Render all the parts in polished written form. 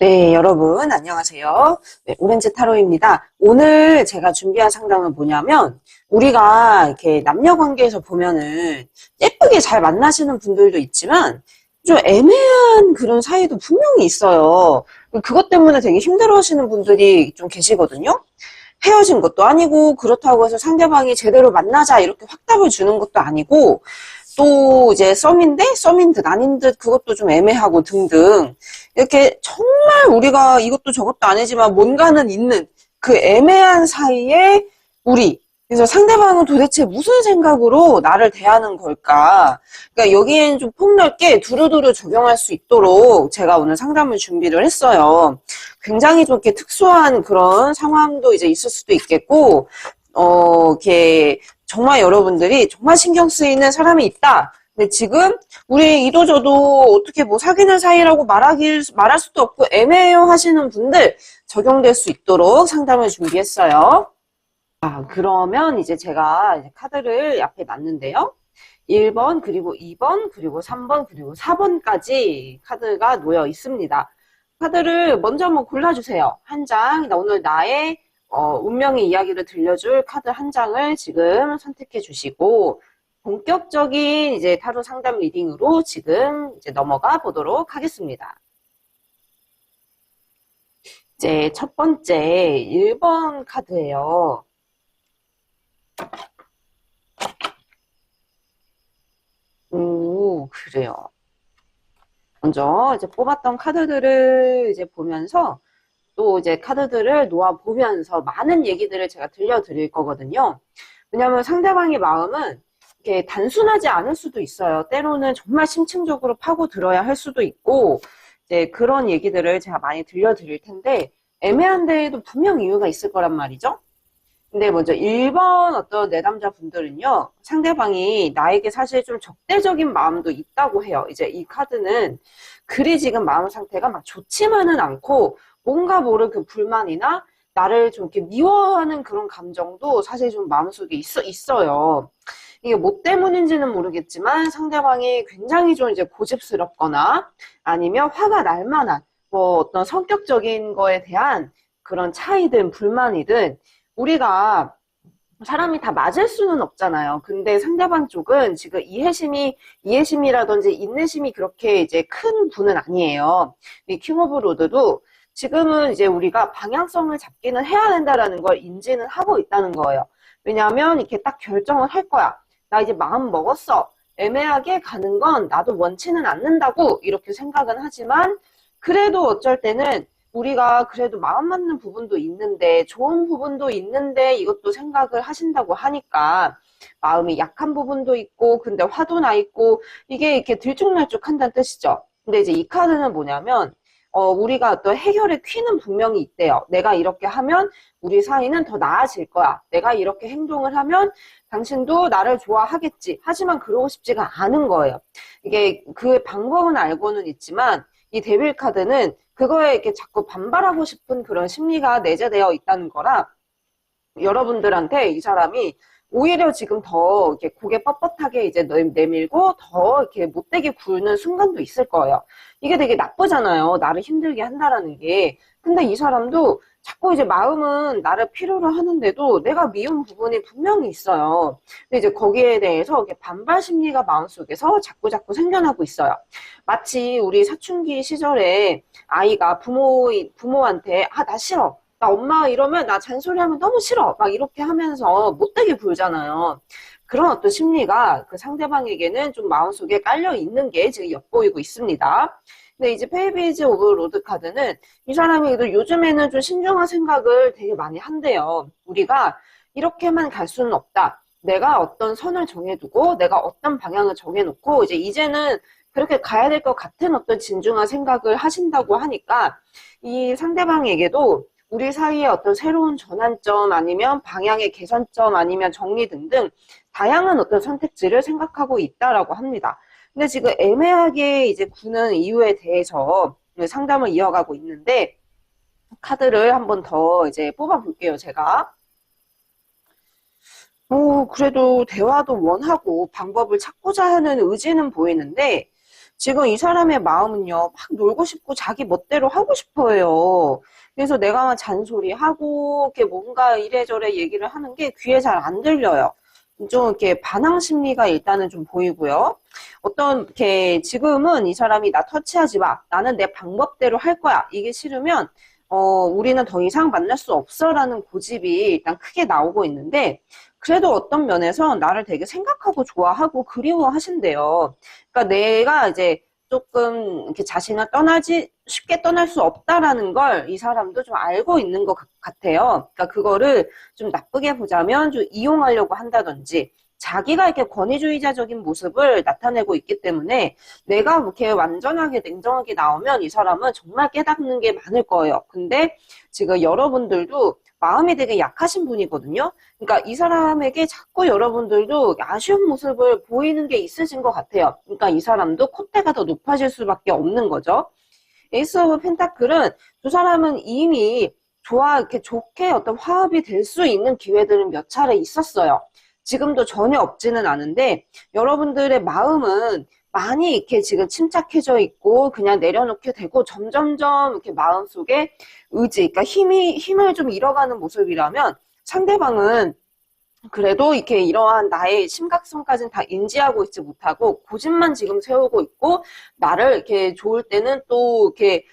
네, 여러분, 안녕하세요. 네, 오렌지 타로입니다. 오늘 제가 준비한 상담은 뭐냐면, 우리가 이렇게 남녀 관계에서 보면은 예쁘게 잘 만나시는 분들도 있지만, 좀 애매한 그런 사이도 분명히 있어요. 그것 때문에 되게 힘들어 하시는 분들이 좀 계시거든요. 헤어진 것도 아니고, 그렇다고 해서 상대방이 제대로 만나자 이렇게 확답을 주는 것도 아니고, 또 이제 썸인 듯 아닌 듯 그것도 좀 애매하고 등등 이렇게 정말 우리가 이것도 저것도 아니지만 뭔가는 있는 그 애매한 사이에 우리 그래서 상대방은 도대체 무슨 생각으로 나를 대하는 걸까? 그러니까 여기엔 좀 폭넓게 두루두루 적용할 수 있도록 제가 오늘 상담을 준비를 했어요. 굉장히 좀 이렇게 특수한 그런 상황도 이제 있을 수도 있겠고, 이렇게 정말 여러분들이 정말 신경 쓰이는 사람이 있다. 근데 지금 우리 이도저도 어떻게 뭐 사귀는 사이라고 말할 수도 없고 애매해요 하시는 분들 적용될 수 있도록 상담을 준비했어요. 그러면 이제 제가 이제 카드를 앞에 놨는데요. 1번, 그리고 2번, 그리고 3번, 그리고 4번까지 카드가 놓여 있습니다. 카드를 먼저 한번 골라주세요. 한 장, 오늘 나의 운명의 이야기를 들려줄 카드 한 장을 지금 선택해 주시고, 본격적인 이제 타로 상담 리딩으로 지금 이제 넘어가 보도록 하겠습니다. 이제 첫 번째 1번 카드예요. 오, 그래요. 먼저 이제 뽑았던 카드들을 이제 보면서 또 이제 카드들을 놓아 보면서 많은 얘기들을 제가 들려드릴 거거든요. 왜냐하면 상대방의 마음은 이렇게 단순하지 않을 수도 있어요. 때로는 정말 심층적으로 파고들어야 할 수도 있고, 이제 그런 얘기들을 제가 많이 들려드릴 텐데, 애매한 데에도 분명 이유가 있을 거란 말이죠. 근데 먼저 1번 어떤 내담자 분들은요, 상대방이 나에게 사실 좀 적대적인 마음도 있다고 해요. 이제 이 카드는 그리 지금 마음 상태가 막 좋지만은 않고, 뭔가 모를 그 불만이나 나를 좀 이렇게 미워하는 그런 감정도 사실 좀 마음속에 있어요. 이게 뭐 때문인지는 모르겠지만 상대방이 굉장히 좀 이제 고집스럽거나 아니면 화가 날 만한 뭐 어떤 성격적인 거에 대한 그런 차이든 불만이든 우리가 사람이 다 맞을 수는 없잖아요. 근데 상대방 쪽은 지금 이해심이라든지 인내심이 그렇게 이제 큰 분은 아니에요. 이 킹 오브 로드도 지금은 이제 우리가 방향성을 잡기는 해야 된다라는 걸 인지는 하고 있다는 거예요. 왜냐하면 이렇게 딱 결정을 할 거야. 나 이제 마음 먹었어. 애매하게 가는 건 나도 원치는 않는다고 이렇게 생각은 하지만 그래도 어쩔 때는 우리가 그래도 마음 맞는 부분도 있는데 좋은 부분도 있는데 이것도 생각을 하신다고 하니까 마음이 약한 부분도 있고 근데 화도 나 있고 이게 이렇게 들쭉날쭉 한다는 뜻이죠. 근데 이제 이 카드는 뭐냐면 우리가 어떤 해결의 퀴는 분명히 있대요. 내가 이렇게 하면 우리 사이는 더 나아질 거야. 내가 이렇게 행동을 하면 당신도 나를 좋아하겠지. 하지만 그러고 싶지가 않은 거예요. 이게 그 방법은 알고는 있지만 이 데빌 카드는 그거에 이렇게 자꾸 반발하고 싶은 그런 심리가 내재되어 있다는 거라 여러분들한테 이 사람이 오히려 지금 더 이렇게 고개 뻣뻣하게 이제 내밀고 더 이렇게 못되게 굴는 순간도 있을 거예요. 이게 되게 나쁘잖아요. 나를 힘들게 한다라는 게. 근데 이 사람도 자꾸 이제 마음은 나를 필요로 하는데도 내가 미운 부분이 분명히 있어요. 근데 이제 거기에 대해서 이렇게 반발 심리가 마음속에서 자꾸 생겨나고 있어요. 마치 우리 사춘기 시절에 아이가 부모한테 나 싫어. 나 엄마 이러면 나 잔소리하면 너무 싫어. 막 이렇게 하면서 못되게 굴잖아요. 그런 어떤 심리가 그 상대방에게는 좀 마음속에 깔려 있는 게 지금 엿보이고 있습니다. 근데 이제 페이비즈 오브 로드 카드는 이 사람이 요즘에는 좀 신중한 생각을 되게 많이 한대요. 우리가 이렇게만 갈 수는 없다. 내가 어떤 선을 정해두고 내가 어떤 방향을 정해놓고 이제는 그렇게 가야 될 것 같은 어떤 진중한 생각을 하신다고 하니까 이 상대방에게도 우리 사이에 어떤 새로운 전환점 아니면 방향의 개선점 아니면 정리 등등 다양한 어떤 선택지를 생각하고 있다라고 합니다. 근데 지금 애매하게 이제 구는 이유에 대해서 상담을 이어가고 있는데 카드를 한번 더 이제 뽑아 볼게요, 제가. 그래도 대화도 원하고 방법을 찾고자 하는 의지는 보이는데 지금 이 사람의 마음은요, 막 놀고 싶고 자기 멋대로 하고 싶어요. 그래서 내가 잔소리하고, 이렇게 뭔가 이래저래 얘기를 하는 게 귀에 잘 안 들려요. 좀 이렇게 반항 심리가 일단은 좀 보이고요. 어떤, 이렇게 지금은 이 사람이 나 터치하지 마. 나는 내 방법대로 할 거야. 이게 싫으면, 우리는 더 이상 만날 수 없어라는 고집이 일단 크게 나오고 있는데, 그래도 어떤 면에서 나를 되게 생각하고 좋아하고 그리워하신대요. 그러니까 내가 이제 조금 이렇게 자신을 쉽게 떠날 수 없다라는 걸 이 사람도 좀 알고 있는 것 같아요. 그러니까 그거를 좀 나쁘게 보자면 좀 이용하려고 한다든지, 자기가 이렇게 권위주의자적인 모습을 나타내고 있기 때문에 내가 이렇게 완전하게 냉정하게 나오면 이 사람은 정말 깨닫는 게 많을 거예요. 근데 지금 여러분들도 마음이 되게 약하신 분이거든요. 그러니까 이 사람에게 자꾸 여러분들도 아쉬운 모습을 보이는 게 있으신 것 같아요. 그러니까 이 사람도 콧대가 더 높아질 수밖에 없는 거죠. 에이스 오브 펜타클은 두 사람은 이미 이렇게 좋게 어떤 화합이 될 수 있는 기회들은 몇 차례 있었어요. 지금도 전혀 없지는 않은데, 여러분들의 마음은 많이 이렇게 지금 침착해져 있고, 그냥 내려놓게 되고, 점점점 이렇게 마음속에 그러니까 힘을 좀 잃어가는 모습이라면, 상대방은 그래도 이렇게 이러한 나의 심각성까지는 다 인지하고 있지 못하고 고집만 지금 세우고 있고, 나를 이렇게 좋을 때는 또 이렇게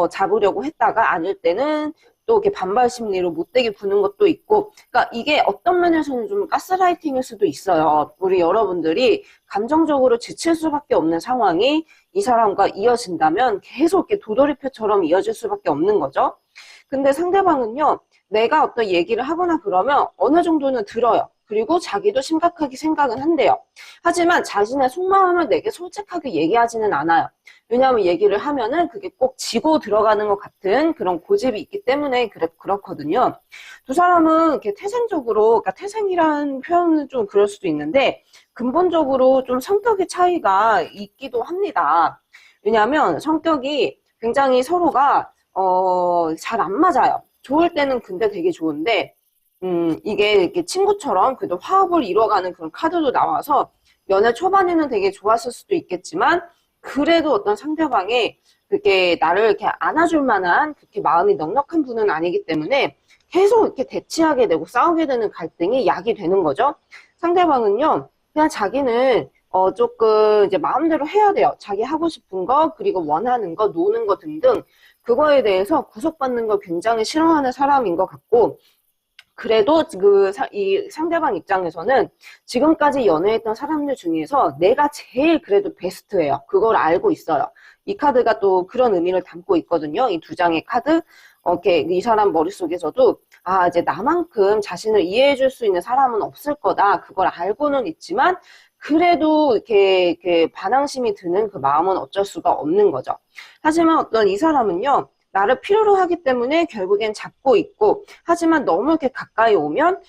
잡으려고 했다가 아닐 때는 또 이렇게 반발 심리로 못되게 구는 것도 있고, 그러니까 이게 어떤 면에서는 좀 가스라이팅일 수도 있어요. 우리 여러분들이 감정적으로 지칠 수밖에 없는 상황이 이 사람과 이어진다면 계속 이렇게 도돌이표처럼 이어질 수밖에 없는 거죠. 근데 상대방은요, 내가 어떤 얘기를 하거나 그러면 어느 정도는 들어요. 그리고 자기도 심각하게 생각은 한대요. 하지만 자신의 속마음을 내게 솔직하게 얘기하지는 않아요. 왜냐하면 얘기를 하면은 그게 꼭 지고 들어가는 것 같은 그런 고집이 있기 때문에 그렇거든요. 두 사람은 이렇게 태생적으로, 그러니까 태생이라는 표현은 좀 그럴 수도 있는데, 근본적으로 좀 성격의 차이가 있기도 합니다. 왜냐하면 성격이 굉장히 서로가 잘 안 맞아요. 좋을 때는 근데 되게 좋은데, 이게 이렇게 친구처럼 그래도 화합을 이뤄가는 그런 카드도 나와서 연애 초반에는 되게 좋았을 수도 있겠지만, 그래도 어떤 상대방이 그렇게 나를 이렇게 안아줄 만한 그렇게 마음이 넉넉한 분은 아니기 때문에 계속 이렇게 대치하게 되고 싸우게 되는 갈등이 약이 되는 거죠. 상대방은요, 그냥 자기는 조금 이제 마음대로 해야 돼요. 자기 하고 싶은 거, 그리고 원하는 거, 노는 거 등등. 그거에 대해서 구속받는 걸 굉장히 싫어하는 사람인 것 같고, 그래도 이 상대방 입장에서는 지금까지 연애했던 사람들 중에서 내가 제일 그래도 베스트예요. 그걸 알고 있어요. 이 카드가 또 그런 의미를 담고 있거든요. 이 두 장의 카드. 이렇게 이 사람 머릿속에서도 이제 나만큼 자신을 이해해줄 수 있는 사람은 없을 거다. 그걸 알고는 있지만 그래도 이렇게 반항심이 드는 그 마음은 어쩔 수가 없는 거죠. 하지만 어떤 이 사람은요, 나를 필요로 하기 때문에 결국엔 잡고 있고, 하지만 너무 이렇게 가까이 오면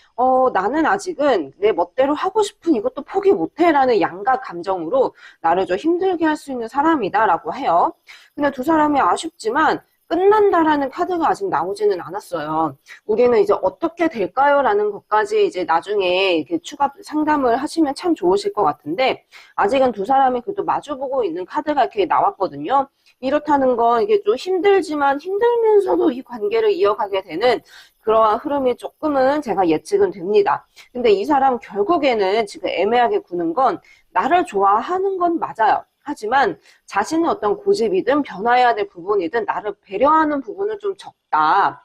나는 아직은 내 멋대로 하고 싶은 이것도 포기 못해라는 양가 감정으로 나를 좀 힘들게 할 수 있는 사람이다 라고 해요. 근데 두 사람이 아쉽지만 끝난다라는 카드가 아직 나오지는 않았어요. 우리는 이제 어떻게 될까요? 라는 것까지 이제 나중에 이렇게 추가 상담을 하시면 참 좋으실 것 같은데, 아직은 두 사람이 그래도 마주보고 있는 카드가 이렇게 나왔거든요. 이렇다는 건 이게 좀 힘들지만 힘들면서도 이 관계를 이어가게 되는 그러한 흐름이 조금은 제가 예측은 됩니다. 근데 이 사람 결국에는 지금 애매하게 구는 건 나를 좋아하는 건 맞아요. 하지만 자신의 어떤 고집이든 변화해야 될 부분이든 나를 배려하는 부분은 좀 적다.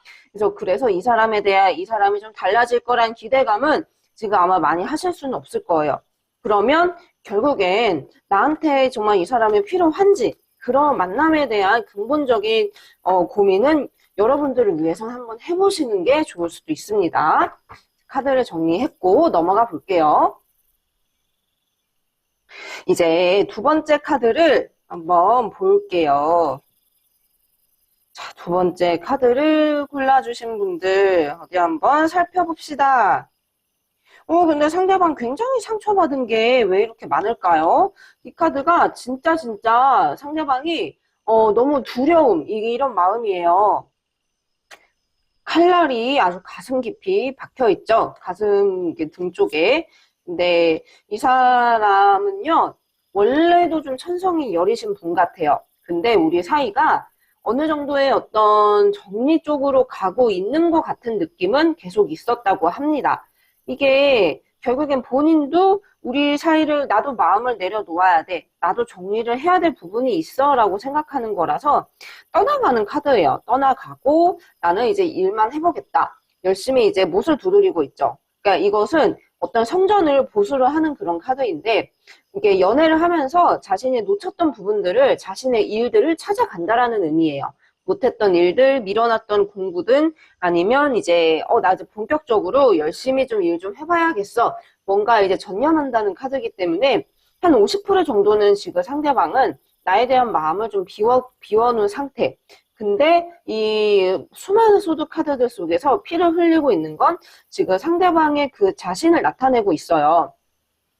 그래서 이 사람에 대해 이 사람이 좀 달라질 거란 기대감은 지금 아마 많이 하실 수는 없을 거예요. 그러면 결국엔 나한테 정말 이 사람이 필요한지, 그런 만남에 대한 근본적인 고민은 여러분들을 위해서 한번 해보시는 게 좋을 수도 있습니다. 카드를 정리했고 넘어가 볼게요. 이제 두 번째 카드를 한번 볼게요. 자, 두 번째 카드를 골라주신 분들 어디 한번 살펴봅시다. 근데 상대방 굉장히 상처받은 게 왜 이렇게 많을까요? 이 카드가 진짜 상대방이 너무 두려움, 이런 마음이에요. 칼날이 아주 가슴 깊이 박혀 있죠. 가슴 등 쪽에. 근데 이 사람은요, 원래도 좀 천성이 여리신 분 같아요. 근데 우리 사이가 어느 정도의 어떤 정리 쪽으로 가고 있는 것 같은 느낌은 계속 있었다고 합니다. 이게 결국엔 본인도 우리 사이를 나도 마음을 내려놓아야 돼. 나도 정리를 해야 될 부분이 있어 라고 생각하는 거라서 떠나가는 카드예요. 떠나가고 나는 이제 일만 해보겠다. 열심히 이제 못을 두드리고 있죠. 그러니까 이것은 어떤 성전을 보수를 하는 그런 카드인데 이게 연애를 하면서 자신이 놓쳤던 부분들을 자신의 일들을 찾아간다라는 의미예요. 못했던 일들, 밀어놨던 공부든 아니면 이제 나 이제 본격적으로 열심히 좀 일 좀 해봐야겠어. 뭔가 이제 전념한다는 카드이기 때문에 한 50% 정도는 지금 상대방은 나에 대한 마음을 좀 비워놓은 상태. 근데 이 수많은 소드 카드들 속에서 피를 흘리고 있는 건 지금 상대방의 그 자신을 나타내고 있어요.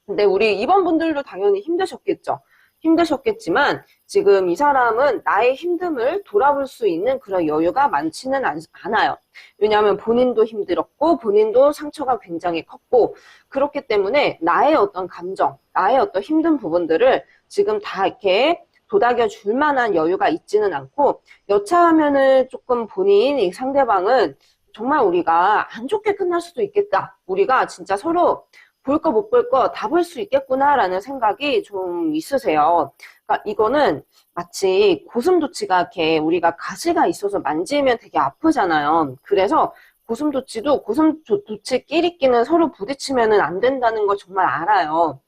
근데 우리 2번 분들도 당연히 힘드셨겠죠. 힘드셨겠지만 지금 이 사람은 나의 힘듦을 돌아볼 수 있는 그런 여유가 많지는 않아요. 왜냐하면 본인도 힘들었고 본인도 상처가 굉장히 컸고 그렇기 때문에 나의 어떤 감정, 나의 어떤 힘든 부분들을 지금 다 이렇게 도닥여 줄 만한 여유가 있지는 않고 여차하면은 조금 본인, 이 상대방은 정말 우리가 안 좋게 끝날 수도 있겠다. 우리가 진짜 서로 볼 거 못 볼 거 다 볼 수 있겠구나라는 생각이 좀 있으세요. 그러니까 이거는 마치 고슴도치가 이렇게 우리가 가시가 있어서 만지면 되게 아프잖아요. 그래서 고슴도치도 고슴도치끼리끼는 서로 부딪히면 안 된다는 걸 정말 알아요.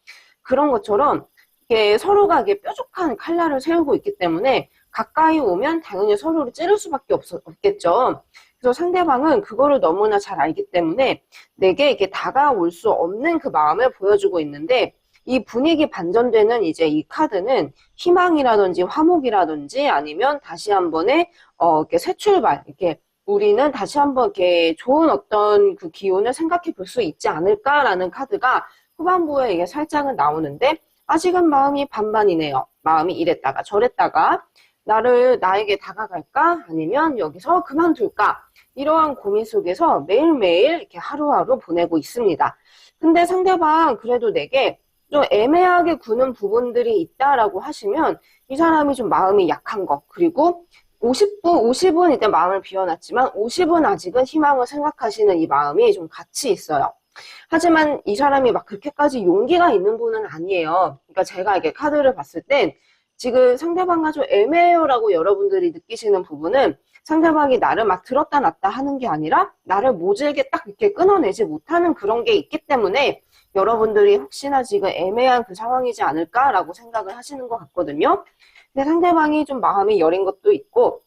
그런 것처럼 이게 서로가 이게 뾰족한 칼날을 세우고 있기 때문에 가까이 오면 당연히 서로를 찌를 수밖에 없겠죠. 그래서 상대방은 그거를 너무나 잘 알기 때문에 내게 이렇게 다가올 수 없는 그 마음을 보여주고 있는데 이 분위기 반전되는 이제 이 카드는 희망이라든지 화목이라든지 아니면 다시 한 번의 이렇게 새 출발, 이렇게 우리는 다시 한번 이렇게 좋은 어떤 그 기운을 생각해 볼 수 있지 않을까라는 카드가 후반부에 이게 살짝은 나오는데 아직은 마음이 반반이네요. 마음이 이랬다가 저랬다가 나에게 다가갈까? 아니면 여기서 그만둘까? 이러한 고민 속에서 매일매일 이렇게 하루하루 보내고 있습니다. 근데 상대방 그래도 내게 좀 애매하게 구는 부분들이 있다라고 하시면 이 사람이 좀 마음이 약한 거 그리고 50은 이제 마음을 비워놨지만 50은 아직은 희망을 생각하시는 이 마음이 좀 같이 있어요. 하지만 이 사람이 막 그렇게까지 용기가 있는 분은 아니에요. 그러니까 제가 이렇게 카드를 봤을 땐 지금 상대방과 좀 애매해요라고 여러분들이 느끼시는 부분은 상대방이 나를 막 들었다 놨다 하는 게 아니라 나를 모질게 딱 이렇게 끊어내지 못하는 그런 게 있기 때문에 여러분들이 혹시나 지금 애매한 그 상황이지 않을까라고 생각을 하시는 것 같거든요. 근데 상대방이 좀 마음이 여린 것도 있고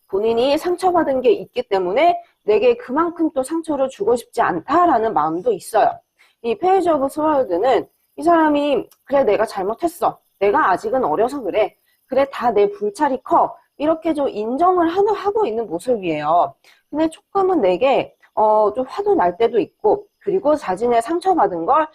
본인이 상처받은 게 있기 때문에 내게 그만큼 또 상처를 주고 싶지 않다라는 마음도 있어요. 이 페이지 오브 스월드는 이 사람이 그래 내가 잘못했어. 내가 아직은 어려서 그래. 그래 다 내 불찰이 커. 이렇게 좀 인정을 하고 있는 모습이에요. 근데 조금은 내게 좀 화도 날 때도 있고 그리고 자신의 상처받은 걸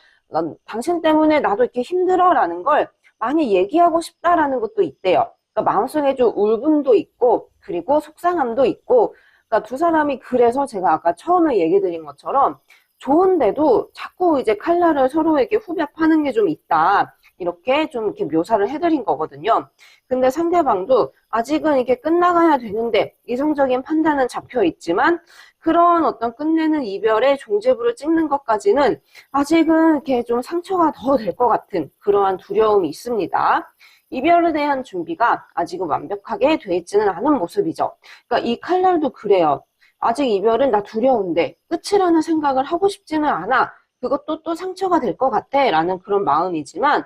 당신 때문에 나도 이렇게 힘들어라는 걸 많이 얘기하고 싶다라는 것도 있대요. 그러니까 마음속에 좀 울분도 있고 그리고 속상함도 있고 그러니까 두 사람이 그래서 제가 아까 처음에 얘기 드린 것처럼 좋은데도 자꾸 이제 칼날을 서로에게 후벼파는 게 좀 있다. 이렇게 좀 이렇게 묘사를 해드린 거거든요. 근데 상대방도 아직은 이게 끝나가야 되는데 이성적인 판단은 잡혀 있지만 그런 어떤 끝내는 이별의 종지부를 찍는 것까지는 아직은 이렇게 좀 상처가 더 될 것 같은 그러한 두려움이 있습니다. 이별에 대한 준비가 아직은 완벽하게 돼 있지는 않은 모습이죠. 그러니까 이 칼날도 그래요. 아직 이별은 나 두려운데 끝이라는 생각을 하고 싶지는 않아. 그것도 또 상처가 될 것 같아 라는 그런 마음이지만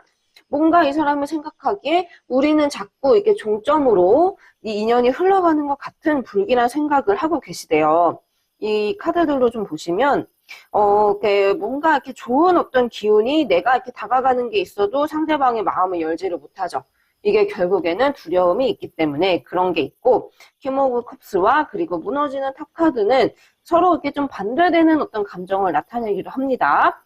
뭔가 이 사람이 생각하기에 우리는 자꾸 이렇게 종점으로 이 인연이 흘러가는 것 같은 불길한 생각을 하고 계시대요. 이 카드들로 좀 보시면 이렇게 뭔가 이렇게 좋은 어떤 기운이 내가 이렇게 다가가는 게 있어도 상대방의 마음을 열지를 못하죠. 이게 결국에는 두려움이 있기 때문에 그런 게 있고 킹 오브 컵스와 그리고 무너지는 탑 카드는 서로 이렇게 좀 반대되는 어떤 감정을 나타내기도 합니다.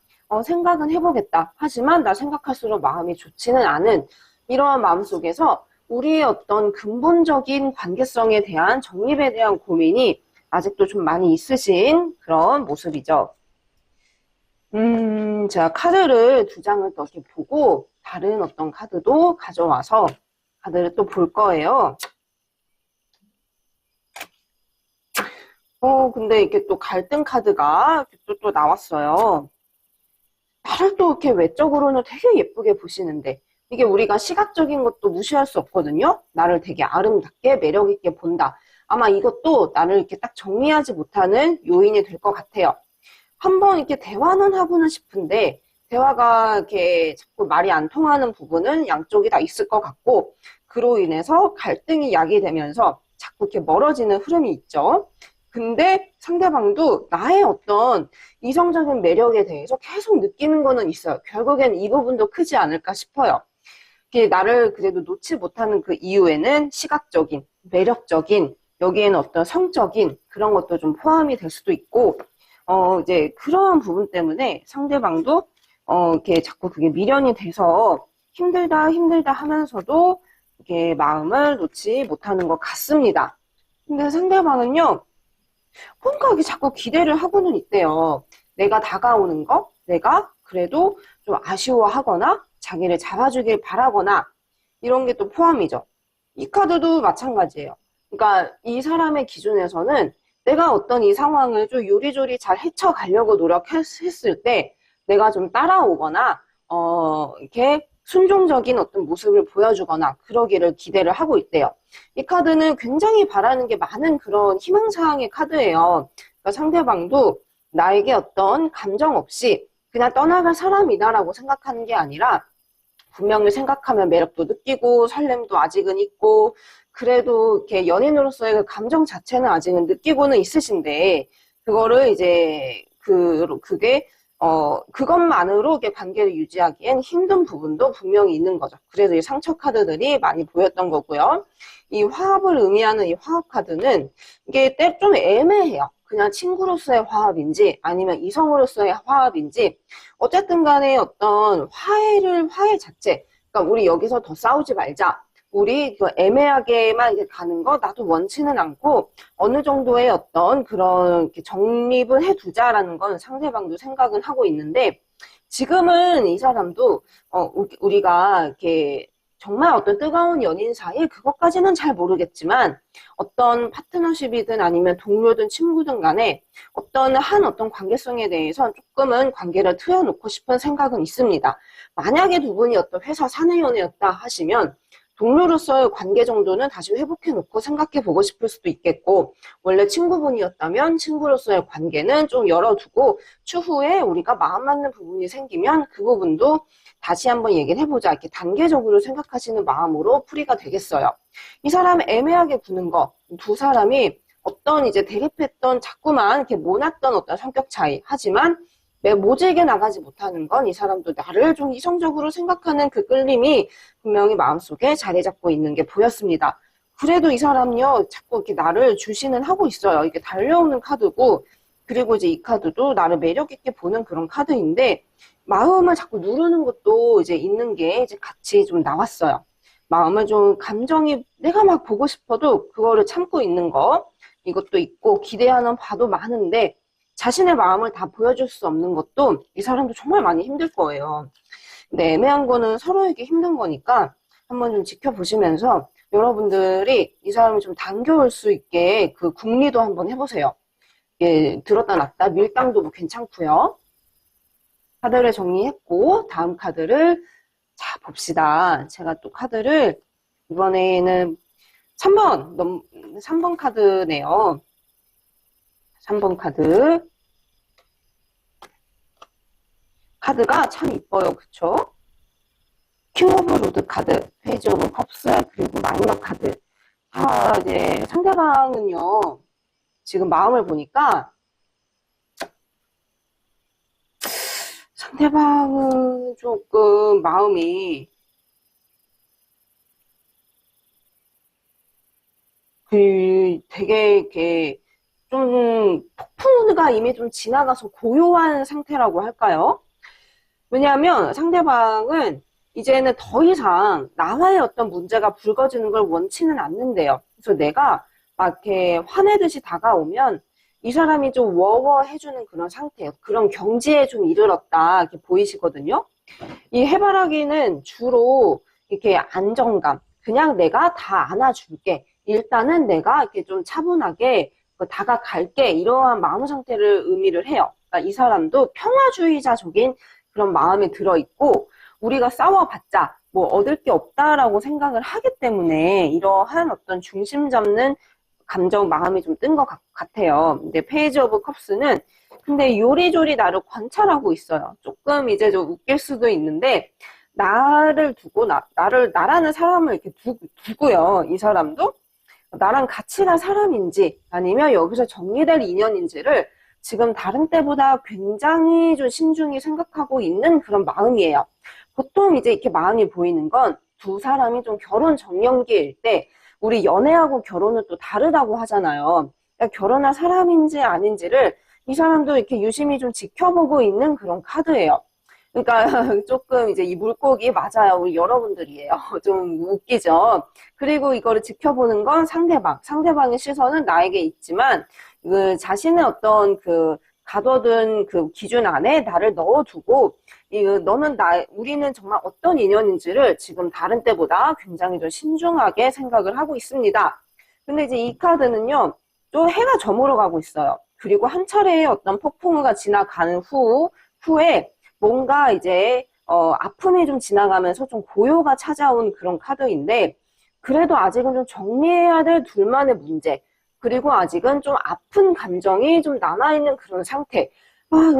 생각은 해보겠다. 하지만 나 생각할수록 마음이 좋지는 않은 이러한 마음 속에서 우리의 어떤 근본적인 관계성에 대한 정립에 대한 고민이 아직도 좀 많이 있으신 그런 모습이죠. 제가 카드를 두 장을 더 이렇게 보고 다른 어떤 카드도 가져와서 카드를 또 볼 거예요. 근데 이게 또 갈등 카드가 또 나왔어요. 나를 또 이렇게 외적으로는 되게 예쁘게 보시는데, 이게 우리가 시각적인 것도 무시할 수 없거든요. 나를 되게 아름답게 매력 있게 본다. 아마 이것도 나를 이렇게 딱 정리하지 못하는 요인이 될 것 같아요. 한번 이렇게 대화는 하고는 싶은데, 대화가 이렇게 자꾸 말이 안 통하는 부분은 양쪽이 다 있을 것 같고, 그로 인해서 갈등이 야기되면서 자꾸 이렇게 멀어지는 흐름이 있죠. 근데 상대방도 나의 어떤 이성적인 매력에 대해서 계속 느끼는 거는 있어요. 결국엔 이 부분도 크지 않을까 싶어요. 이게 나를 그래도 놓지 못하는 그 이유에는 시각적인, 매력적인, 여기에는 어떤 성적인 그런 것도 좀 포함이 될 수도 있고, 이제 그런 부분 때문에 상대방도, 이렇게 자꾸 그게 미련이 돼서 힘들다 하면서도 이렇게 마음을 놓지 못하는 것 같습니다. 근데 상대방은요, 뭔가 이게 자꾸 기대를 하고는 있대요. 내가 다가오는 거, 내가 그래도 좀 아쉬워하거나 자기를 잡아주길 바라거나 이런 게 또 포함이죠. 이 카드도 마찬가지예요. 그러니까 이 사람의 기준에서는 내가 어떤 이 상황을 좀 요리조리 잘 헤쳐가려고 노력했을 때 내가 좀 따라오거나 이렇게 순종적인 어떤 모습을 보여주거나 그러기를 기대를 하고 있대요. 이 카드는 굉장히 바라는 게 많은 그런 희망사항의 카드예요. 그러니까 상대방도 나에게 어떤 감정 없이 그냥 떠나갈 사람이다라고 생각하는 게 아니라 분명히 생각하면 매력도 느끼고 설렘도 아직은 있고 그래도 이렇게 연인으로서의 그 감정 자체는 아직은 느끼고는 있으신데 그거를 이제 그게 그것만으로 이렇게 관계를 유지하기엔 힘든 부분도 분명히 있는 거죠. 그래서 이 상처 카드들이 많이 보였던 거고요. 이 화합을 의미하는 이 화합 카드는 이게 때 좀 애매해요. 그냥 친구로서의 화합인지 아니면 이성으로서의 화합인지 어쨌든 간에 어떤 화해 자체 그러니까 우리 여기서 더 싸우지 말자. 우리 그 애매하게만 이렇게 가는 거 나도 원치는 않고 어느 정도의 어떤 그런 이렇게 정립을 해두자라는 건 상대방도 생각은 하고 있는데 지금은 이 사람도 우리가 이렇게 정말 어떤 뜨거운 연인 사이 그것까지는 잘 모르겠지만 어떤 파트너십이든 아니면 동료든 친구든 간에 어떤 관계성에 대해서 조금은 관계를 트여놓고 싶은 생각은 있습니다. 만약에 두 분이 어떤 회사 사내연애였다 하시면 동료로서의 관계 정도는 다시 회복해놓고 생각해보고 싶을 수도 있겠고 원래 친구분이었다면 친구로서의 관계는 좀 열어두고 추후에 우리가 마음 맞는 부분이 생기면 그 부분도 다시 한번 얘기를 해보자 이렇게 단계적으로 생각하시는 마음으로 풀이가 되겠어요. 이 사람 애매하게 구는 거 두 사람이 어떤 이제 대립했던 자꾸만 이렇게 모났던 어떤 성격 차이 하지만 모질게 나가지 못하는 건 이 사람도 나를 좀 이성적으로 생각하는 그 끌림이 분명히 마음속에 자리 잡고 있는 게 보였습니다. 그래도 이 사람요 자꾸 이렇게 나를 주시는 하고 있어요. 이게 달려오는 카드고 그리고 이제 이 카드도 나를 매력 있게 보는 그런 카드인데 마음을 자꾸 누르는 것도 이제 있는 게 이제 같이 좀 나왔어요. 마음을 좀 감정이 내가 막 보고 싶어도 그거를 참고 있는 거 이것도 있고 기대하는 바도 많은데 자신의 마음을 다 보여줄 수 없는 것도 이 사람도 정말 많이 힘들 거예요. 근데 애매한 거는 서로에게 힘든 거니까 한번 좀 지켜보시면서 여러분들이 이 사람을 좀 당겨올 수 있게 그 궁리도 한번 해보세요. 예, 들었다 놨다 밀당도 뭐 괜찮고요. 카드를 정리했고 다음 카드를 자 봅시다. 제가 또 카드를 이번에는 3번 카드네요. 3번 카드가 참 이뻐요. 그쵸? 킹 오브 로드 카드, 페이지 오브 컵스, 그리고 마이너 카드. 이제 상대방은요, 지금 마음을 보니까 상대방은 조금 마음이 되게 이렇게 좀 폭풍우가 이미 좀 지나가서 고요한 상태라고 할까요? 왜냐하면 상대방은 이제는 더 이상 나와의 어떤 문제가 불거지는 걸 원치는 않는데요. 그래서 내가 막 이렇게 화내듯이 다가오면 이 사람이 좀 워워해주는 그런 상태예요. 그런 경지에 좀 이르렀다 이렇게 보이시거든요. 이 해바라기는 주로 이렇게 안정감, 그냥 내가 다 안아줄게. 일단은 내가 이렇게 좀 차분하게 다가갈게. 이러한 마음 상태를 의미를 해요. 그러니까 이 사람도 평화주의자적인 그런 마음이 들어있고, 우리가 싸워봤자 뭐 얻을 게 없다라고 생각을 하기 때문에 이러한 어떤 중심 잡는 감정, 마음이 좀 뜬 것 같아요. 근데 페이지 오브 컵스는 근데 요리조리 나를 관찰하고 있어요. 조금 이제 좀 웃길 수도 있는데, 나를 두고, 나라는 사람을 이렇게 두고요. 이 사람도 나랑 같이 갈 사람인지 아니면 여기서 정리될 인연인지를 지금 다른 때보다 굉장히 좀 신중히 생각하고 있는 그런 마음이에요. 보통 이제 이렇게 마음이 보이는 건 두 사람이 좀 결혼 정년기일 때, 우리 연애하고 결혼은 또 다르다고 하잖아요. 그러니까 결혼할 사람인지 아닌지를 이 사람도 이렇게 유심히 좀 지켜보고 있는 그런 카드예요. 그러니까 조금 이제 이 물고기 맞아요. 우리 여러분들이에요. 좀 웃기죠. 그리고 이거를 지켜보는 건 상대방의 시선은 나에게 있지만 그 자신의 어떤 그 가둬둔 그 기준 안에 나를 넣어두고 우리는 정말 어떤 인연인지를 지금 다른 때보다 굉장히 좀 신중하게 생각을 하고 있습니다. 근데 이제 이 카드는요, 또 해가 저물어 가고 있어요. 그리고 한 차례의 어떤 폭풍우가 지나가는 후에 뭔가 이제 아픔이 좀 지나가면서 좀 고요가 찾아온 그런 카드인데, 그래도 아직은 좀 정리해야 될 둘만의 문제, 그리고 아직은 좀 아픈 감정이 좀 남아있는 그런 상태.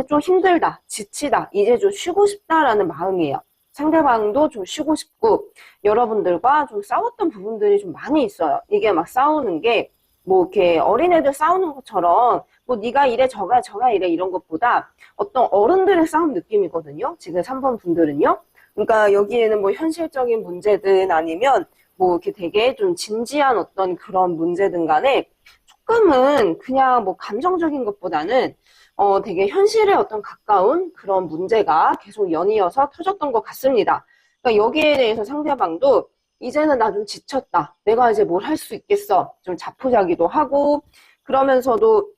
좀 힘들다, 지치다, 이제 좀 쉬고 싶다라는 마음이에요. 상대방도 좀 쉬고 싶고, 여러분들과 좀 싸웠던 부분들이 좀 많이 있어요. 이게 막 싸우는 게 뭐 이렇게 어린애들 싸우는 것처럼 뭐 네가 이래 저가 이래 이런 것보다 어떤 어른들의 싸움 느낌이거든요. 지금 3번 분들은요. 그러니까 여기에는 뭐 현실적인 문제든 아니면 뭐 이렇게 되게 좀 진지한 어떤 그런 문제든 간에 조금은 그냥 뭐 감정적인 것보다는 되게 현실에 어떤 가까운 그런 문제가 계속 연이어서 터졌던 것 같습니다. 그러니까 여기에 대해서 상대방도 이제는 나 좀 지쳤다. 내가 이제 뭘 할 수 있겠어. 좀 자포자기도 하고, 그러면서도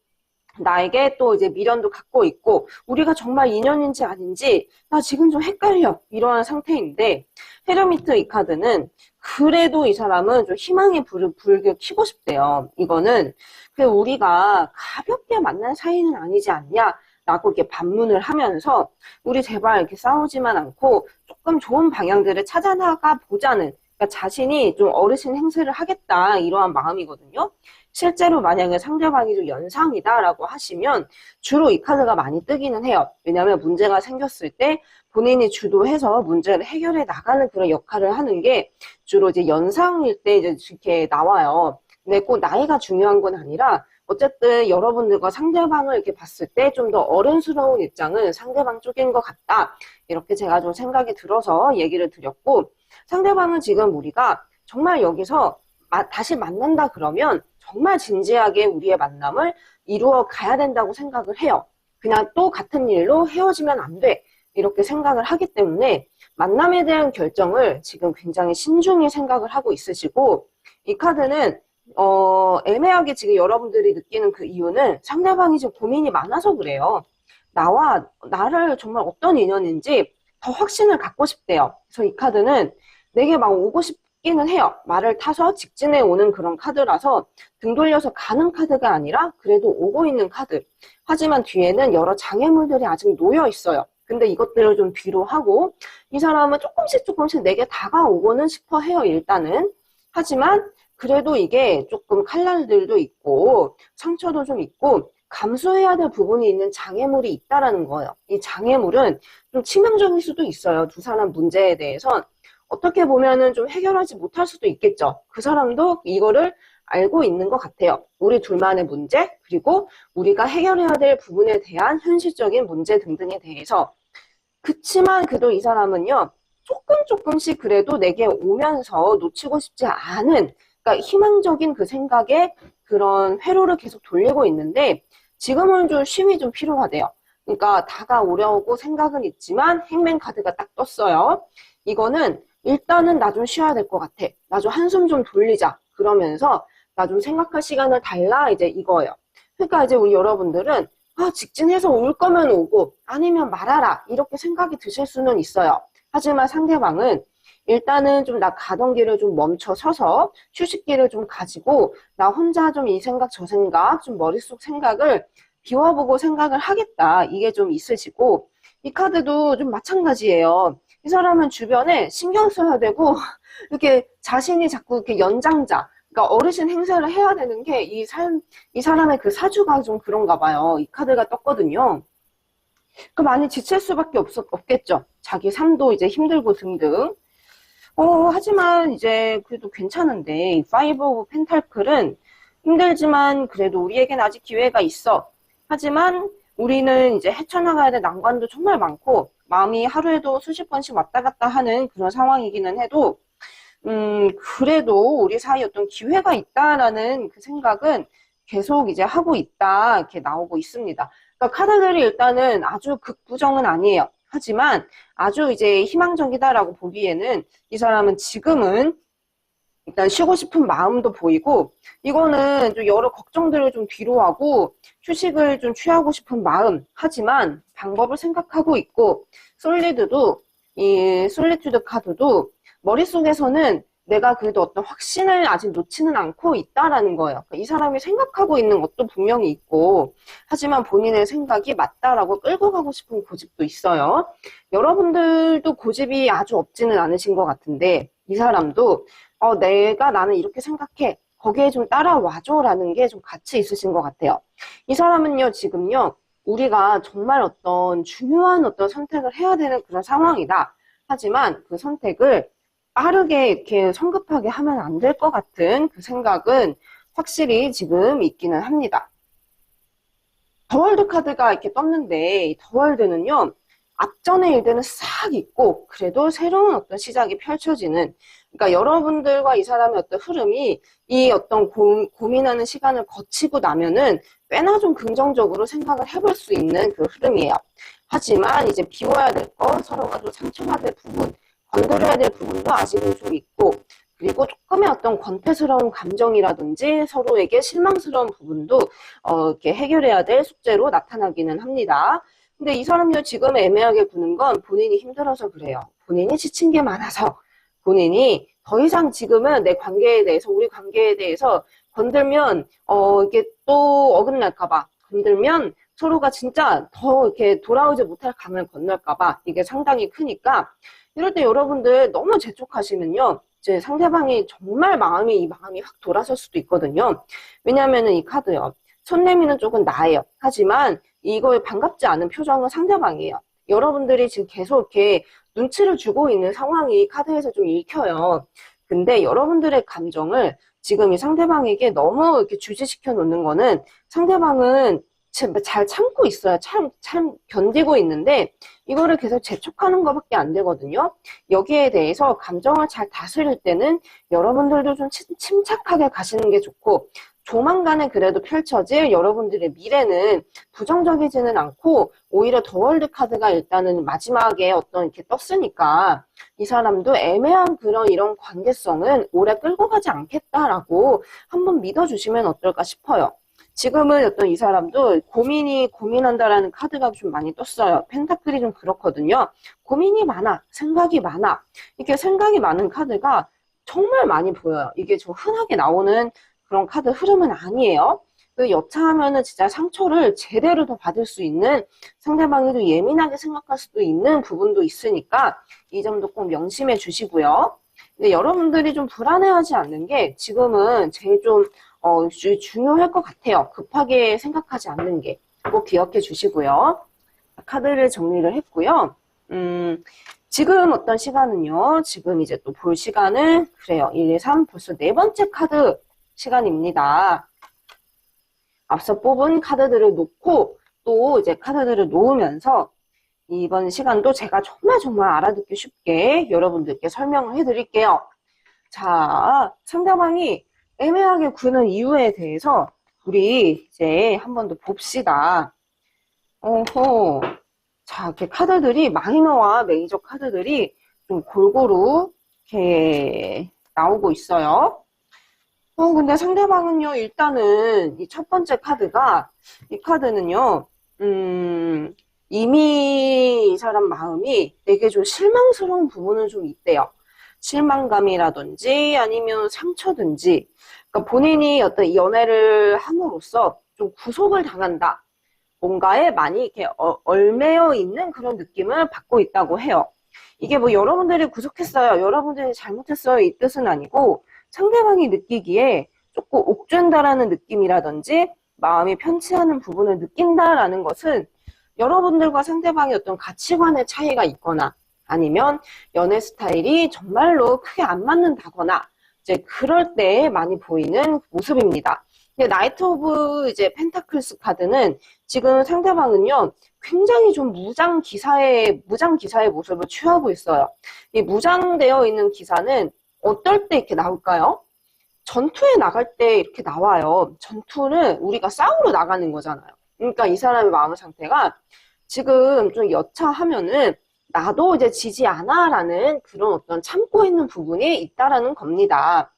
나에게 또 이제 미련도 갖고 있고, 우리가 정말 인연인지 아닌지, 나 지금 좀 헷갈려. 이러한 상태인데, 헤르미트 이 카드는 그래도 이 사람은 좀 희망의 불을 켜고 싶대요. 이거는, 우리가 가볍게 만난 사이는 아니지 않냐? 라고 이렇게 반문을 하면서, 우리 제발 이렇게 싸우지만 않고, 조금 좋은 방향들을 찾아나가 보자는, 그러니까 자신이 좀 어르신 행세를 하겠다 이러한 마음이거든요. 실제로 만약에 상대방이 좀 연상이다라고 하시면 주로 이 카드가 많이 뜨기는 해요. 왜냐하면 문제가 생겼을 때 본인이 주도해서 문제를 해결해 나가는 그런 역할을 하는 게 주로 이제 연상일 때 이제 이렇게 나와요. 근데 꼭 나이가 중요한 건 아니라 어쨌든 여러분들과 상대방을 이렇게 봤을 때 좀 더 어른스러운 입장은 상대방 쪽인 것 같다. 이렇게 제가 좀 생각이 들어서 얘기를 드렸고, 상대방은 지금 우리가 정말 여기서 다시 만난다 그러면 정말 진지하게 우리의 만남을 이루어 가야 된다고 생각을 해요. 그냥 또 같은 일로 헤어지면 안 돼. 이렇게 생각을 하기 때문에 만남에 대한 결정을 지금 굉장히 신중히 생각을 하고 있으시고, 이 카드는 애매하게 지금 여러분들이 느끼는 그 이유는 상대방이 지금 고민이 많아서 그래요. 나를 정말 어떤 인연인지 더 확신을 갖고 싶대요. 그래서 이 카드는 내게 막 오고 싶기는 해요. 말을 타서 직진해 오는 그런 카드라서 등 돌려서 가는 카드가 아니라 그래도 오고 있는 카드. 하지만 뒤에는 여러 장애물들이 아직 놓여 있어요. 근데 이것들을 좀 뒤로 하고 이 사람은 조금씩 내게 다가오고는 싶어 해요, 일단은. 하지만 그래도 이게 조금 칼날들도 있고 상처도 좀 있고 감수해야 될 부분이 있는 장애물이 있다라는 거예요. 이 장애물은 좀 치명적일 수도 있어요. 두 사람 문제에 대해서 어떻게 보면은 좀 해결하지 못할 수도 있겠죠. 그 사람도 이거를 알고 있는 것 같아요. 우리 둘만의 문제, 그리고 우리가 해결해야 될 부분에 대한 현실적인 문제 등등에 대해서. 그치만 그래도 이 사람은요, 조금씩 그래도 내게 오면서 놓치고 싶지 않은, 그러니까 희망적인 그 생각에 그런 회로를 계속 돌리고 있는데, 지금은 좀 쉼이 좀 필요하대요. 그러니까 다가오려고 생각은 있지만 행맨 카드가 딱 떴어요. 이거는 일단은 나 좀 쉬어야 될 것 같아. 나 좀 한숨 좀 돌리자. 그러면서 나 좀 생각할 시간을 달라. 이제 이거예요. 그러니까 이제 우리 여러분들은 직진해서 올 거면 오고 아니면 말아라 이렇게 생각이 드실 수는 있어요. 하지만 상대방은 일단은 좀 나 가던 길을 좀 멈춰 서서 휴식기를 좀 가지고 나 혼자 좀 이 생각 저 생각 좀 머릿속 생각을 비워보고 생각을 하겠다 이게 좀 있으시고 이 카드도 좀 마찬가지예요. 이 사람은 주변에 신경 써야 되고 이렇게 자신이 자꾸 이렇게 연장자 그러니까 어르신 행세를 해야 되는 게 이 사람의 그 사주가 좀 그런가 봐요. 이 카드가 떴거든요. 그 많이 지칠 수밖에 없겠죠. 자기 삶도 이제 힘들고 등등. 하지만 이제 그래도 괜찮은데, 이 파이브 오브 펜타클은 힘들지만 그래도 우리에겐 아직 기회가 있어. 하지만 우리는 이제 헤쳐나가야 될 난관도 정말 많고, 마음이 하루에도 수십 번씩 왔다 갔다 하는 그런 상황이기는 해도, 그래도 우리 사이에 어떤 기회가 있다라는 그 생각은 계속 이제 하고 있다, 이렇게 나오고 있습니다. 그러니까 카드들이 일단은 아주 극부정은 아니에요. 하지만 아주 이제 희망적이다라고 보기에는 이 사람은 지금은 일단 쉬고 싶은 마음도 보이고 이거는 좀 여러 걱정들을 좀 뒤로하고 휴식을 좀 취하고 싶은 마음 하지만 방법을 생각하고 있고 이 솔리튜드 카드도 머릿속에서는 내가 그래도 어떤 확신을 아직 놓지는 않고 있다라는 거예요. 그러니까 이 사람이 생각하고 있는 것도 분명히 있고 하지만 본인의 생각이 맞다라고 끌고 가고 싶은 고집도 있어요. 여러분들도 고집이 아주 없지는 않으신 것 같은데 이 사람도 나는 이렇게 생각해. 거기에 좀 따라와줘라는 게 좀 가치 있으신 것 같아요. 이 사람은요, 지금요, 우리가 정말 어떤 중요한 어떤 선택을 해야 되는 그런 상황이다. 하지만 그 선택을 빠르게 이렇게 성급하게 하면 안 될 것 같은 그 생각은 확실히 지금 있기는 합니다. 더월드 카드가 이렇게 떴는데, 이 더월드는요, 앞전의 일들은 싹 잊고, 그래도 새로운 어떤 시작이 펼쳐지는, 그러니까 여러분들과 이 사람의 어떤 흐름이 이 어떤 고민하는 시간을 거치고 나면은 꽤나 좀 긍정적으로 생각을 해볼 수 있는 그 흐름이에요. 하지만 이제 비워야 될 거, 서로가 좀 상처가 될 부분, 건드려야 될 부분도 아직은 좀 있고, 그리고 조금의 어떤 권태스러운 감정이라든지 서로에게 실망스러운 부분도 이렇게 해결해야 될 숙제로 나타나기는 합니다. 근데 이 사람도 지금 애매하게 구는 건 본인이 힘들어서 그래요. 본인이 지친 게 많아서 본인이 더 이상 지금은 우리 관계에 대해서 건들면 이게 또 어긋날까봐 건들면 서로가 진짜 더 이렇게 돌아오지 못할 강을 건널까봐 이게 상당히 크니까 이럴 때 여러분들 너무 재촉하시면요. 이제 상대방이 정말 마음이 확 돌아설 수도 있거든요. 왜냐하면은 이 카드요. 손 내미는 쪽은 나예요. 하지만 이거에 반갑지 않은 표정은 상대방이에요. 여러분들이 지금 계속 이렇게 눈치를 주고 있는 상황이 카드에서 좀 읽혀요. 근데 여러분들의 감정을 지금 이 상대방에게 너무 이렇게 주지시켜 놓는 거는 상대방은 잘 참고 있어요. 참 견디고 있는데 이거를 계속 재촉하는 것밖에 안 되거든요. 여기에 대해서 감정을 잘 다스릴 때는 여러분들도 좀 침착하게 가시는 게 좋고 조만간에 그래도 펼쳐질 여러분들의 미래는 부정적이지는 않고 오히려 더월드 카드가 일단은 마지막에 어떤 이렇게 떴으니까 이 사람도 애매한 이런 관계성은 오래 끌고 가지 않겠다라고 한번 믿어주시면 어떨까 싶어요. 지금은 어떤 이 사람도 고민한다라는 카드가 좀 많이 떴어요. 펜타클이 좀 그렇거든요. 고민이 많아, 생각이 많아. 이렇게 생각이 많은 카드가 정말 많이 보여요. 이게 좀 흔하게 나오는 그런 카드 흐름은 아니에요. 그 여차하면은 진짜 상처를 제대로 더 받을 수 있는 상대방이 좀 예민하게 생각할 수도 있는 부분도 있으니까 이 점도 꼭 명심해 주시고요. 근데 여러분들이 좀 불안해하지 않는 게 지금은 제일 좀 중요할 것 같아요. 급하게 생각하지 않는 게 꼭 기억해 주시고요. 카드를 정리를 했고요. 지금 어떤 시간은요. 지금 이제 또 볼 시간은 그래요. 1, 2, 3 벌써 네 번째 카드 시간입니다. 앞서 뽑은 카드들을 놓고 또 이제 카드들을 놓으면서 이번 시간도 제가 정말 알아듣기 쉽게 여러분들께 설명을 해드릴게요. 자, 상대방이 애매하게 구는 이유에 대해서 우리 이제 한 번 더 봅시다. 자, 이렇게 카드들이 마이너와 메이저 카드들이 좀 골고루 이렇게 나오고 있어요. 근데 상대방은요, 일단은 이 첫 번째 카드가, 이 카드는요, 이미 이 사람 마음이 되게 좀 실망스러운 부분은 좀 있대요. 실망감이라든지 아니면 상처든지. 그러니까 본인이 어떤 연애를 함으로써 좀 구속을 당한다. 뭔가에 많이 이렇게 얽매여 있는 그런 느낌을 받고 있다고 해요. 이게 뭐 여러분들이 구속했어요, 여러분들이 잘못했어요, 이 뜻은 아니고 상대방이 느끼기에 조금 옥죄다라는 느낌이라든지 마음이 편치 않은 부분을 느낀다라는 것은 여러분들과 상대방의 어떤 가치관의 차이가 있거나 아니면 연애 스타일이 정말로 크게 안 맞는다거나 이제 그럴 때 많이 보이는 모습입니다. 근데 나이트 오브 이제 펜타클스 카드는 지금 상대방은요 굉장히 좀 무장 기사의 모습을 취하고 있어요. 이 무장되어 있는 기사는 어떨 때 이렇게 나올까요? 전투에 나갈 때 이렇게 나와요. 전투는 우리가 싸우러 나가는 거잖아요. 그러니까 이 사람의 마음 상태가 지금 좀 여차하면은 나도 이제 지지 않아라는 그런 어떤 참고 있는 부분이 있다라는 겁니다.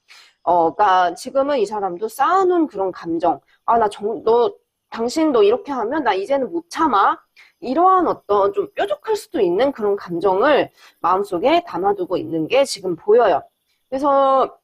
그러니까 지금은 이 사람도 쌓아놓은 그런 감정, 당신 너 이렇게 하면 나 이제는 못 참아. 이러한 어떤 좀 뾰족할 수도 있는 그런 감정을 마음속에 담아두고 있는 게 지금 보여요. 그래서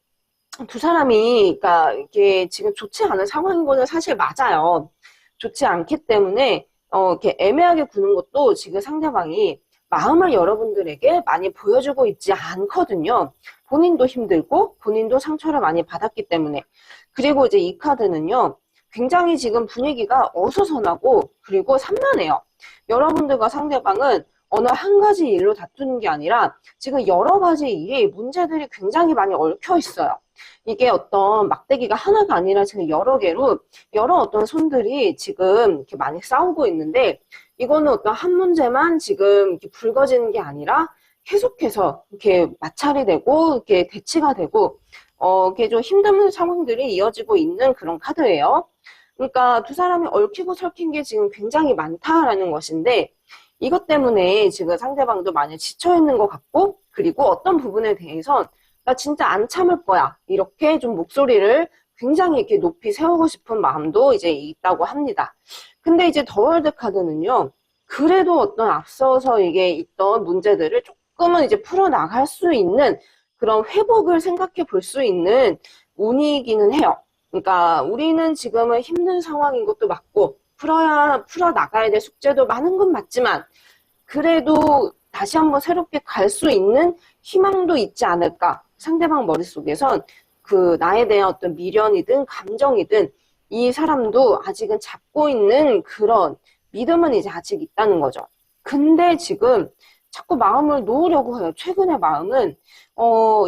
두 사람이, 그러니까 이게 지금 좋지 않은 상황인 거는 사실 맞아요. 좋지 않기 때문에, 이렇게 애매하게 구는 것도 지금 상대방이 마음을 여러분들에게 많이 보여주고 있지 않거든요. 본인도 힘들고, 본인도 상처를 많이 받았기 때문에. 그리고 이제 이 카드는요, 굉장히 지금 분위기가 어수선하고, 그리고 산만해요. 여러분들과 상대방은 어느 한 가지 일로 다투는 게 아니라, 지금 여러 가지 일이, 문제들이 굉장히 많이 얽혀 있어요. 이게 어떤 막대기가 하나가 아니라 지금 여러 개로 여러 어떤 손들이 지금 이렇게 많이 싸우고 있는데 이거는 어떤 한 문제만 지금 이렇게 불거지는 게 아니라 계속해서 이렇게 마찰이 되고 이렇게 대치가 되고 이게 좀 힘든 상황들이 이어지고 있는 그런 카드예요. 그러니까 두 사람이 얽히고 설킨 게 지금 굉장히 많다라는 것인데 이것 때문에 지금 상대방도 많이 지쳐 있는 것 같고 그리고 어떤 부분에 대해서 나 진짜 안 참을 거야. 이렇게 좀 목소리를 굉장히 이렇게 높이 세우고 싶은 마음도 이제 있다고 합니다. 근데 이제 더 월드 카드는요. 그래도 어떤 앞서서 이게 있던 문제들을 조금은 이제 풀어나갈 수 있는 그런 회복을 생각해 볼 수 있는 운이기는 해요. 그러니까 우리는 지금은 힘든 상황인 것도 맞고 풀어나가야 될 숙제도 많은 건 맞지만 그래도 다시 한번 새롭게 갈 수 있는 희망도 있지 않을까. 상대방 머릿속에선 그 나에 대한 어떤 미련이든 감정이든 이 사람도 아직은 잡고 있는 그런 믿음은 이제 아직 있다는 거죠. 근데 지금 자꾸 마음을 놓으려고 해요. 최근의 마음은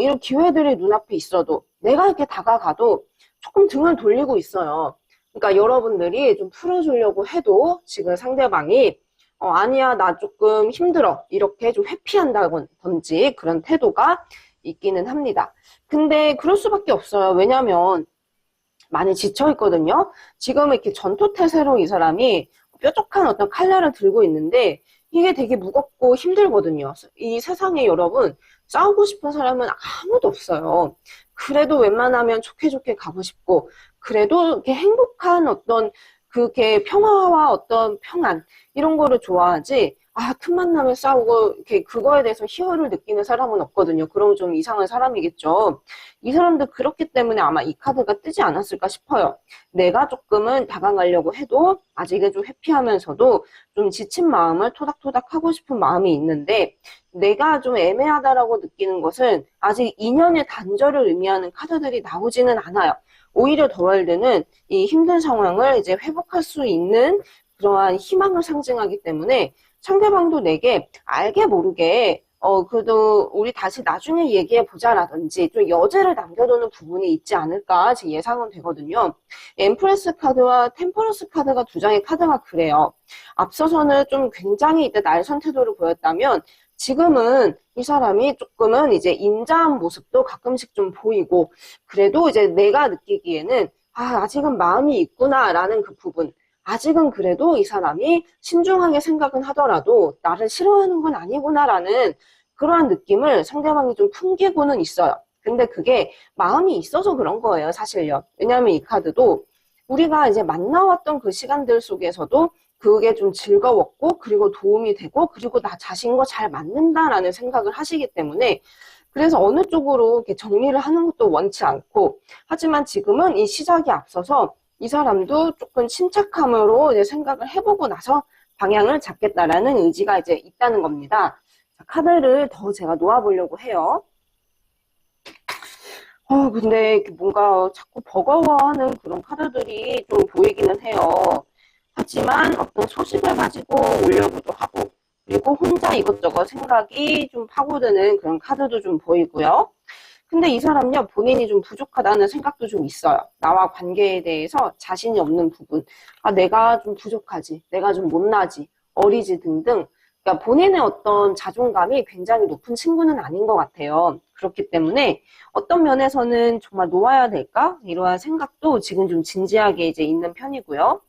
이런 기회들이 눈앞에 있어도 내가 이렇게 다가가도 조금 등을 돌리고 있어요. 그러니까 여러분들이 좀 풀어주려고 해도 지금 상대방이 아니야, 나 조금 힘들어. 이렇게 좀 회피한다든지 그런 태도가 있기는 합니다. 근데 그럴 수밖에 없어요. 왜냐면 많이 지쳐있거든요. 지금은 이렇게 전투태세로 이 사람이 뾰족한 어떤 칼날을 들고 있는데 이게 되게 무겁고 힘들거든요. 이 세상에 여러분 싸우고 싶은 사람은 아무도 없어요. 그래도 웬만하면 좋게 좋게 가고 싶고 그래도 이렇게 행복한 어떤 그게 평화와 어떤 평안 이런 거를 좋아하지 틈만 나면 싸우고 이렇게 그거에 대해서 희열을 느끼는 사람은 없거든요. 그럼 좀 이상한 사람이겠죠. 이 사람도 그렇기 때문에 아마 이 카드가 뜨지 않았을까 싶어요. 내가 조금은 다가가려고 해도 아직은 좀 회피하면서도 좀 지친 마음을 토닥토닥 하고 싶은 마음이 있는데 내가 좀 애매하다라고 느끼는 것은 아직 인연의 단절을 의미하는 카드들이 나오지는 않아요. 오히려 더 월드는 이 힘든 상황을 이제 회복할 수 있는 그러한 희망을 상징하기 때문에 상대방도 내게 알게 모르게 그래도 우리 다시 나중에 얘기해 보자라든지 좀 여지를 남겨두는 부분이 있지 않을까 지금 예상은 되거든요. 엠프레스 카드와 템퍼런스 카드가 두 장의 카드가 그래요. 앞서서는 좀 굉장히 이때 날선 태도를 보였다면 지금은 이 사람이 조금은 이제 인자한 모습도 가끔씩 좀 보이고 그래도 이제 내가 느끼기에는 아직은 마음이 있구나라는 그 부분 아직은 그래도 이 사람이 신중하게 생각은 하더라도 나를 싫어하는 건 아니구나라는 그러한 느낌을 상대방이 좀 풍기고는 있어요. 근데 그게 마음이 있어서 그런 거예요, 사실요. 왜냐하면 이 카드도 우리가 이제 만나왔던 그 시간들 속에서도 그게 좀 즐거웠고, 그리고 도움이 되고, 그리고 나 자신과 잘 맞는다라는 생각을 하시기 때문에, 그래서 어느 쪽으로 이렇게 정리를 하는 것도 원치 않고, 하지만 지금은 이 시작이 앞서서 이 사람도 조금 침착함으로 이제 생각을 해보고 나서 방향을 잡겠다라는 의지가 이제 있다는 겁니다. 자, 카드를 더 제가 놓아보려고 해요. 근데 뭔가 자꾸 버거워하는 그런 카드들이 좀 보이기는 해요. 하지만 어떤 소식을 가지고 오려고도 하고, 그리고 혼자 이것저것 생각이 좀 파고드는 그런 카드도 좀 보이고요. 근데 이 사람요, 본인이 좀 부족하다는 생각도 좀 있어요. 나와 관계에 대해서 자신이 없는 부분. 아, 내가 좀 부족하지, 내가 좀 못나지, 어리지 등등. 그러니까 본인의 어떤 자존감이 굉장히 높은 친구는 아닌 것 같아요. 그렇기 때문에 어떤 면에서는 정말 놓아야 될까? 이러한 생각도 지금 좀 진지하게 이제 있는 편이고요.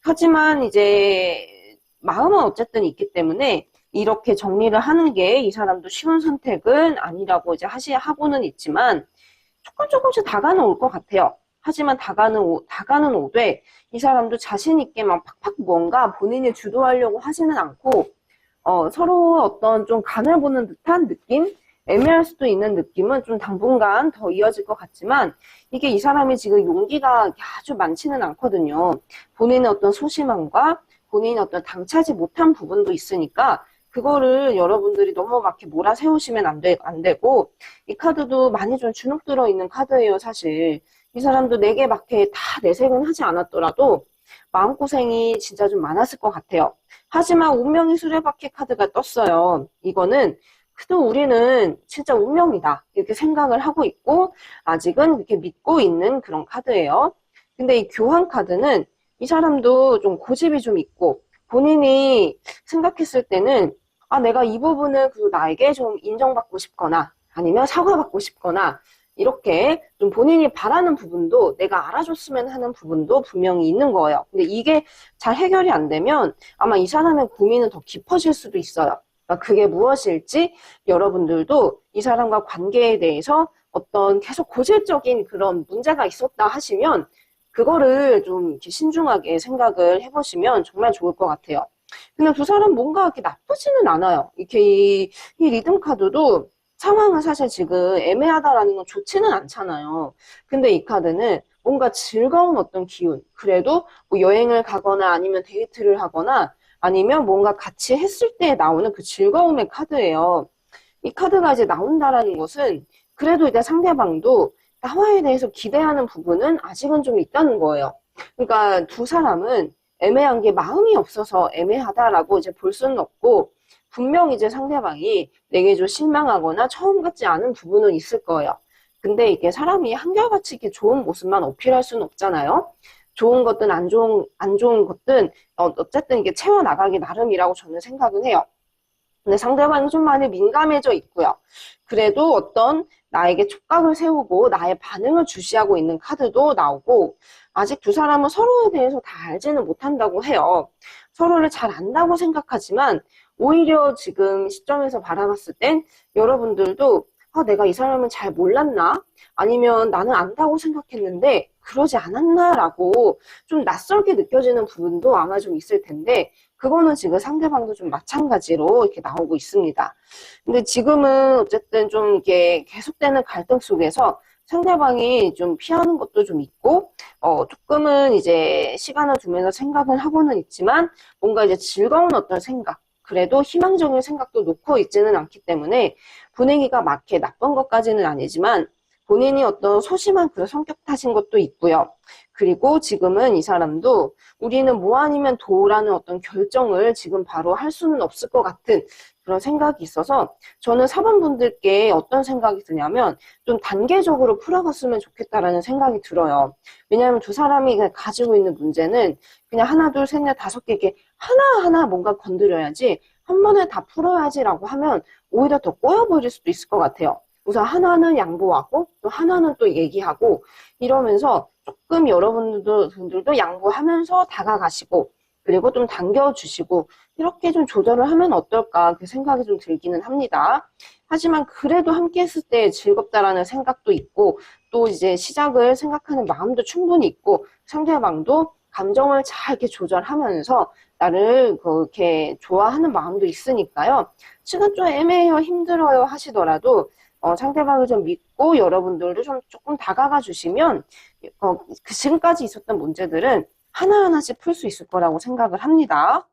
하지만 이제 마음은 어쨌든 있기 때문에 이렇게 정리를 하는 게 이 사람도 쉬운 선택은 아니라고 이제 하고는 있지만 조금씩 다가는 올 것 같아요. 하지만 다가는 오되 이 사람도 자신 있게 막 팍팍 뭔가 본인이 주도하려고 하지는 않고 서로 어떤 좀 간을 보는 듯한 느낌? 애매할 수도 있는 느낌은 좀 당분간 더 이어질 것 같지만 이게 이 사람이 지금 용기가 아주 많지는 않거든요. 본인의 어떤 소심함과 본인의 어떤 당차지 못한 부분도 있으니까 그거를 여러분들이 너무 막 이렇게 몰아세우시면 안 되고 이 카드도 많이 좀 주눅 들어 있는 카드예요, 사실. 이 사람도 내게 막 이렇게 다 내색은 하지 않았더라도 마음고생이 진짜 좀 많았을 것 같아요. 하지만 운명의 수레바퀴 카드가 떴어요. 이거는 그래도 우리는 진짜 운명이다 이렇게 생각을 하고 있고 아직은 이렇게 믿고 있는 그런 카드예요. 근데 이 교환 카드는 이 사람도 좀 고집이 좀 있고 본인이 생각했을 때는 아, 내가 이 부분을 그 나에게 좀 인정받고 싶거나 아니면 사과받고 싶거나 이렇게 좀 본인이 바라는 부분도 내가 알아줬으면 하는 부분도 분명히 있는 거예요. 근데 이게 잘 해결이 안 되면 아마 이 사람의 고민은 더 깊어질 수도 있어요. 그러니까 그게 무엇일지 여러분들도 이 사람과 관계에 대해서 어떤 계속 고질적인 그런 문제가 있었다 하시면 그거를 좀 이렇게 신중하게 생각을 해보시면 정말 좋을 것 같아요. 근데 두 사람 뭔가 이렇게 나쁘지는 않아요. 이렇게 이 리듬 카드도 상황은 사실 지금 애매하다라는 건 좋지는 않잖아요. 근데 이 카드는 뭔가 즐거운 어떤 기운, 그래도 뭐 여행을 가거나 아니면 데이트를 하거나 아니면 뭔가 같이 했을 때 나오는 그 즐거움의 카드예요. 이 카드가 이제 나온다라는 것은 그래도 이제 상대방도 나와에 대해서 기대하는 부분은 아직은 좀 있다는 거예요. 그러니까 두 사람은 애매한 게 마음이 없어서 애매하다라고 이제 볼 수는 없고 분명 이제 상대방이 내게 좀 실망하거나 처음 같지 않은 부분은 있을 거예요. 근데 이게 사람이 한결같이 이렇게 좋은 모습만 어필할 수는 없잖아요. 좋은 것든 안 좋은 것든 어쨌든 이게 채워나가기 나름이라고 저는 생각은 해요. 근데 상대방이 좀 많이 민감해져 있고요. 그래도 어떤 나에게 촉각을 세우고 나의 반응을 주시하고 있는 카드도 나오고 아직 두 사람은 서로에 대해서 다 알지는 못한다고 해요. 서로를 잘 안다고 생각하지만 오히려 지금 시점에서 바라봤을 땐 여러분들도 아, 내가 이 사람을 잘 몰랐나? 아니면 나는 안다고 생각했는데 그러지 않았나라고 좀 낯설게 느껴지는 부분도 아마 좀 있을 텐데 그거는 지금 상대방도 좀 마찬가지로 이렇게 나오고 있습니다. 근데 지금은 어쨌든 좀 이게 계속되는 갈등 속에서 상대방이 좀 피하는 것도 좀 있고, 조금은 이제 시간을 두면서 생각을 하고는 있지만, 뭔가 이제 즐거운 어떤 생각, 그래도 희망적인 생각도 놓고 있지는 않기 때문에, 분위기가 막게 나쁜 것까지는 아니지만, 본인이 어떤 소심한 그런 성격 탓인 것도 있고요. 그리고 지금은 이 사람도 우리는 뭐 아니면 도라는 어떤 결정을 지금 바로 할 수는 없을 것 같은 그런 생각이 있어서 저는 사번분들께 어떤 생각이 드냐면 좀 단계적으로 풀어갔으면 좋겠다라는 생각이 들어요. 왜냐하면 두 사람이 가지고 있는 문제는 그냥 하나, 둘, 셋, 넷, 다섯 개 이렇게 하나하나 뭔가 건드려야지 한 번에 다 풀어야지라고 하면 오히려 더 꼬여버릴 수도 있을 것 같아요. 우선 하나는 양보하고 또 하나는 또 얘기하고 이러면서 조금 여러분들도 양보하면서 다가가시고 그리고 좀 당겨주시고 이렇게 좀 조절을 하면 어떨까 그 생각이 좀 들기는 합니다. 하지만 그래도 함께 했을 때 즐겁다라는 생각도 있고 또 이제 시작을 생각하는 마음도 충분히 있고 상대방도 감정을 잘 이렇게 조절하면서 나를 그렇게 좋아하는 마음도 있으니까요. 시간 좀 애매해요, 힘들어요 하시더라도 상대방을 좀 믿고 여러분들도 좀 조금 다가가 주시면 그 지금까지 있었던 문제들은 하나하나씩 풀 수 있을 거라고 생각을 합니다.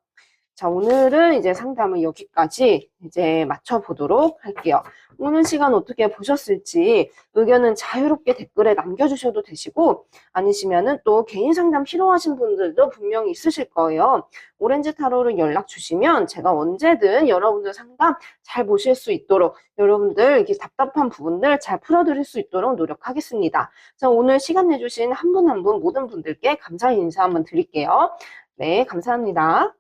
자, 오늘은 이제 상담은 여기까지 이제 맞춰보도록 할게요. 오늘 시간 어떻게 보셨을지 의견은 자유롭게 댓글에 남겨주셔도 되시고, 아니시면은 또 개인 상담 필요하신 분들도 분명히 있으실 거예요. 오렌지 타로로 연락 주시면 제가 언제든 여러분들 상담 잘 보실 수 있도록, 여러분들 이렇게 답답한 부분들 잘 풀어드릴 수 있도록 노력하겠습니다. 자, 오늘 시간 내주신 한 분 한 분 모든 분들께 감사의 인사 한번 드릴게요. 네, 감사합니다.